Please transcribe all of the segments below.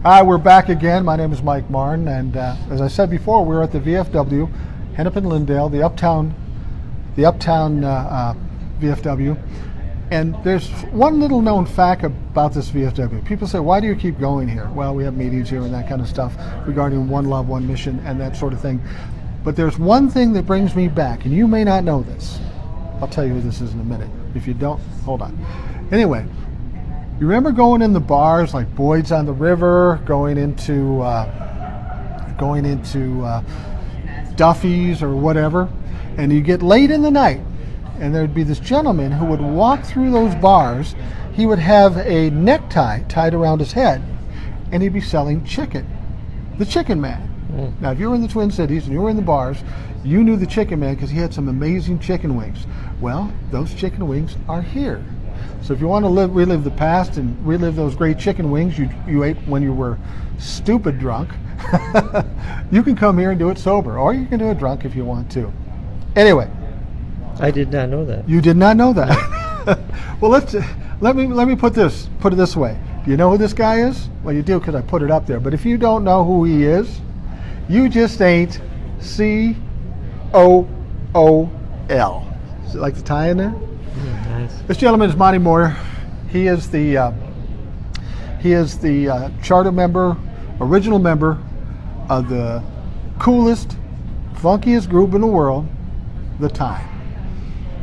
Hi, we're back again. My name is Mike Martin, and as I said before, we're at the VFW, Hennepin Lindale, the Uptown VFW. And there's one little known fact about this VFW. People say, why do you keep going here? Well, we have meetings here and that kind of stuff regarding one love, one mission, and that sort of thing. But there's one thing that brings me back, and you may not know this. I'll tell you who this is in a minute. If you don't, hold on. Anyway, you remember going in the bars like Boyd's on the River, going into Duffy's or whatever, and you get late in the night, and there'd be this gentleman who would walk through those bars. He would have a necktie tied around his head, and he'd be selling chicken. The Chicken Man. Now, if you were in the Twin Cities and you were in the bars, you knew the Chicken Man because he had some amazing chicken wings. Well, those chicken wings are here. So if you want to relive the past and relive those great chicken wings you ate when you were stupid drunk, you can come here and do it sober, or you can do it drunk if you want to. Anyway. I did not know that. You did not know that. Well, let me put it this way. Do you know who this guy is? Well, you do because I put it up there. But if you don't know who he is, you just ain't COOL. Is it like the tie in there? Nice. This gentleman is Monte Moir. He is the charter member, original member of the coolest, funkiest group in the world, The Time.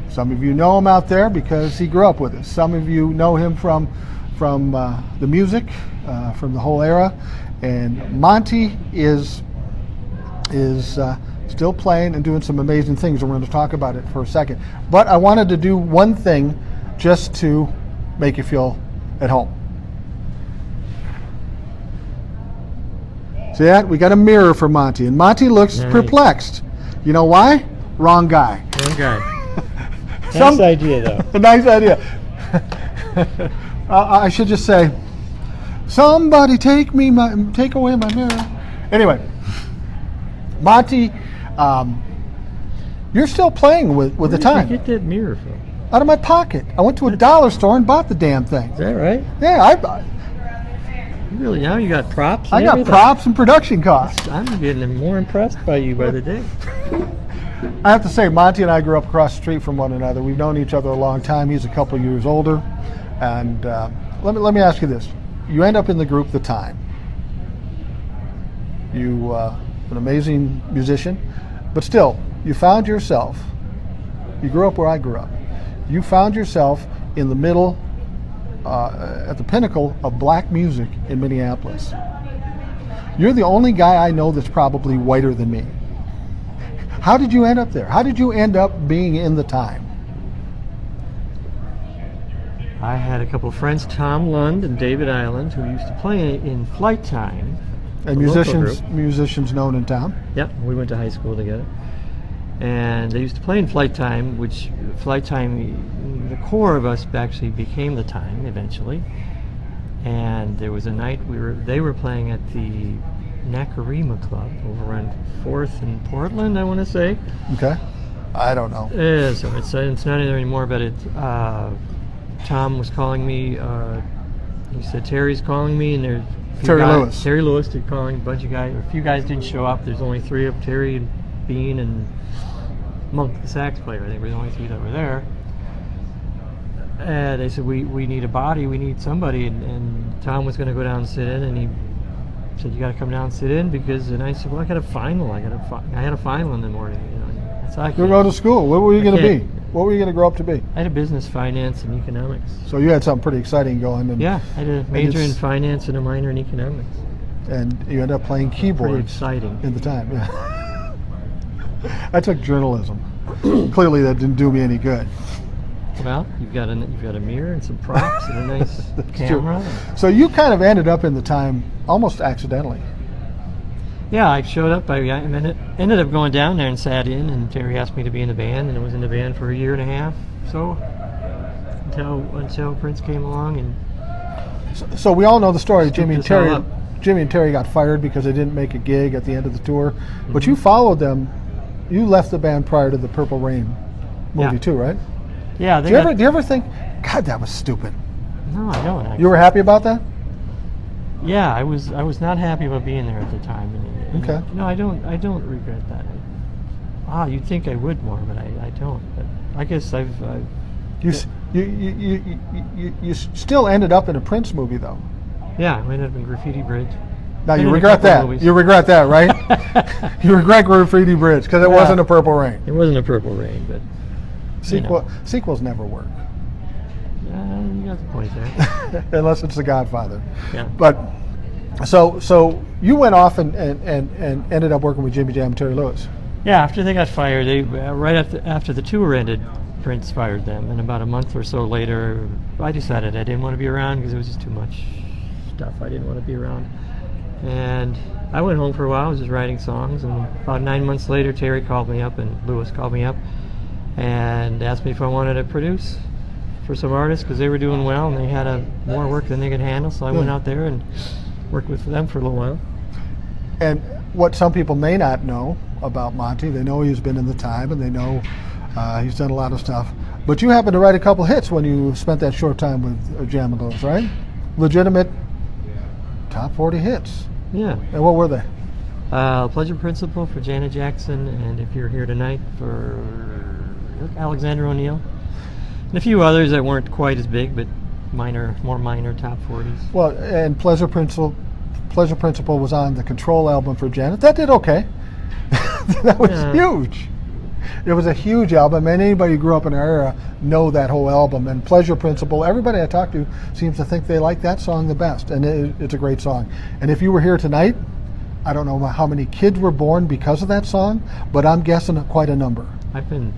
Some of you know him out there because he grew up with us. Some of you know him from the music, from the whole era. And Monte is still playing and doing some amazing things, and we're going to talk about it for a second. But I wanted to do one thing just to make you feel at home. See that? We got a mirror for Monte, and Monte looks perplexed. You know why? Wrong guy. Wrong guy. Nice idea, though. Nice idea. I should just say, somebody take away my mirror. Anyway, Monte, you're still playing with The Time. Where did you get that mirror from? Out of my pocket. I went to a dollar store and bought the damn thing. Is that right? Yeah, Really? Now you got props? I got props and production costs. I'm getting more impressed by you by the day. I have to say, Monte and I grew up across the street from one another. We've known each other a long time. He's a couple years older. And let me ask you this. You end up in the group The Time. You an amazing musician, but still, you found yourself, you grew up where I grew up. You found yourself in the middle, at the pinnacle of black music in Minneapolis. You're the only guy I know that's probably whiter than me. How did you end up there? How did you end up being in The Time? I had a couple of friends, Tom Lund and David Island, who used to play in Flight Time. And musicians known in town. Yep, we went to high school together. And they used to play in Flight Time, which Flight Time, the core of us actually became The Time eventually. And there was a night they were playing at the Nakarima Club over on 4th and Portland, I want to say. Okay. I don't know. So it's not in there anymore, but Tom was calling me. He said, Terry's calling me, and there's Terry Lewis did calling, a bunch of guys. A few guys didn't show up. There's only 3 of Terry and Bean and Monk, the sax player. I think we're the only 3 that were there. They said, we need a body, we need somebody, and Tom was going to go down and sit in, and he said, you got to come down and sit in, and I said, well, I got a final. I had a final in the morning. That's how I you go to school. What were you going to be? What were you going to grow up to be? I had a business, finance, and economics. So you had something pretty exciting going. Yeah, I had a major in finance and a minor in economics. And you ended up playing keyboards. Pretty exciting. In The Time, yeah. I took journalism. Clearly that didn't do me any good. Well, you've got a mirror and some props and a nice camera. True. So you kind of ended up in The Time almost accidentally. Yeah, I showed up. I ended up going down there and sat in, and Terry asked me to be in the band, and I was in the band for a year and a half. So until Prince came along, and so we all know the story. Jimmy and Terry got fired because they didn't make a gig at the end of the tour. Mm-hmm. But you followed them. You left the band prior to the Purple Rain movie too, right? Yeah. Do you ever think, God, that was stupid? No, I don't. Actually. You were happy about that? yeah, I was not happy about being there at the time. And Okay. No, I don't regret that. You'd think I would more, but I don't. But I guess I've You still ended up in a Prince movie though. yeah, I ended up in Graffiti Bridge. Now Been you in a regret couple that. movies. You regret that, right? You regret Graffiti Bridge because it Yeah. wasn't a Purple Rain. It wasn't a Purple Rain, but Sequels never work you got the point there. unless it's The Godfather. Yeah. But so you went off and ended up working with Jimmy Jam and Terry Lewis. Yeah, after they got fired, they right after the tour ended, Prince fired them, and about a month or so later, I decided I didn't want to be around because it was just too much stuff. I didn't want to be around, and I went home for a while. I was just writing songs, and about 9 months later, Terry called me up and Lewis called me up and asked me if I wanted to produce for some artists because they were doing well and they had more work than they could handle. So I went out there and worked with them for a little while. And what some people may not know about Monte, they know he's been in the time and they know he's done a lot of stuff. But you happened to write a couple hits when you spent that short time with Jam and Lewis, right? Legitimate top 40 hits. Yeah. And what were they? Pleasure Principle for Janet Jackson, and If You're Here Tonight for Alexander O'Neill. And a few others that weren't quite as big, but more minor top 40s. Well, and Pleasure Principle was on the Control album for Janet. That did okay. That was huge. It was a huge album, and anybody who grew up in our era know that whole album. And Pleasure Principle, everybody I talk to seems to think they like that song the best, and it's a great song. And If You Were Here Tonight, I don't know how many kids were born because of that song, but I'm guessing quite a number. I've been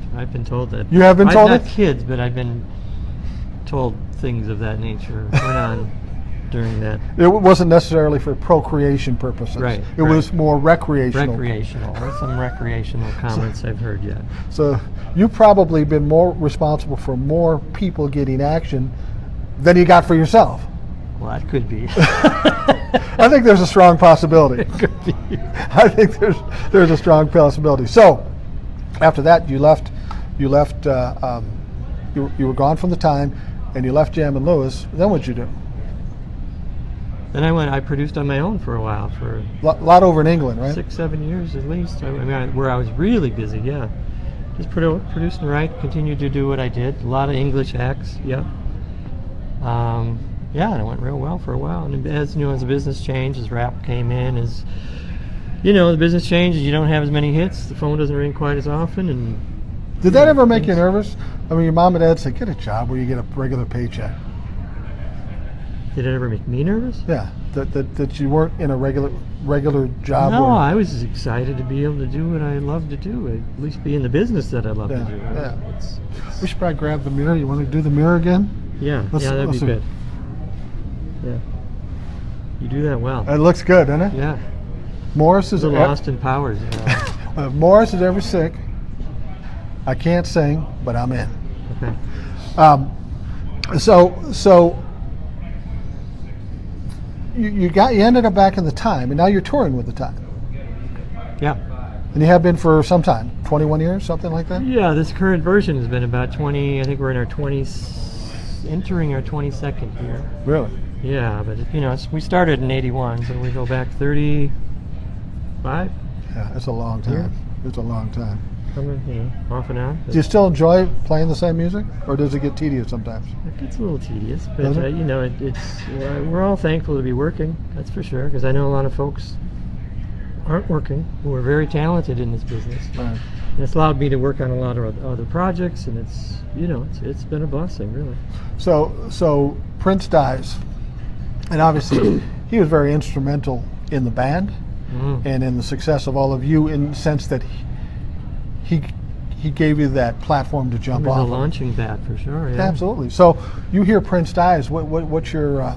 told that. You have been told not it? kids, but I've been told things of that nature went on during that. It wasn't necessarily for procreation purposes. Right. It was more recreational. There's some recreational comments I've heard yet. So you've probably been more responsible for more people getting action than you got for yourself. Well, that could be. I think there's a strong possibility. It could be. I think there's a strong possibility. So after that, you left. You were gone from the time, and you left Jam and Lewis. Then what'd you do? Then I produced on my own for a while, for Lot over in England, right? 6-7 years at least. Where I was really busy, yeah. Just produced and write, continued to do what I did. A lot of English acts, yeah. And it went real well for a while. And as the business changed, as rap came in, the business changes, you don't have as many hits, the phone doesn't ring quite as often, and Did that ever make you nervous? I mean, your mom and dad say, get a job where you get a regular paycheck. Did it ever make me nervous? Yeah, that you weren't in a regular job. No, where, I was excited to be able to do what I love to do, at least be in the business that I love to do. Yeah. We should probably grab the mirror. You want to do the mirror again? Yeah, that'd be good. Yeah. You do that well. It looks good, doesn't it? Yeah. Morris is The Austin Powers. Morris is ever sick. I can't sing, but I'm in. Okay. So you ended up back in the time, and now you're touring with the time. Yeah. And you have been for some time, 21 years, something like that? Yeah, this current version has been about 20, I think we're in our entering our 22nd year. Really? Yeah, but we started in 81, so we go back 35. Yeah, it's a long time. Yeah. It's a long time. Off and on. Do you still enjoy playing the same music, or does it get tedious sometimes? It gets a little tedious, but Does it? we're all thankful to be working. That's for sure, because I know a lot of folks aren't working who are very talented in this business. Right. And it's allowed me to work on a lot of other projects, and it's been a blessing, really. So Prince dies, and obviously he was very instrumental in the band and in the success of all of you, in the sense that he gave you that platform to jump off. A launching pad for sure. Yeah. Absolutely. So you hear Prince dies. What's your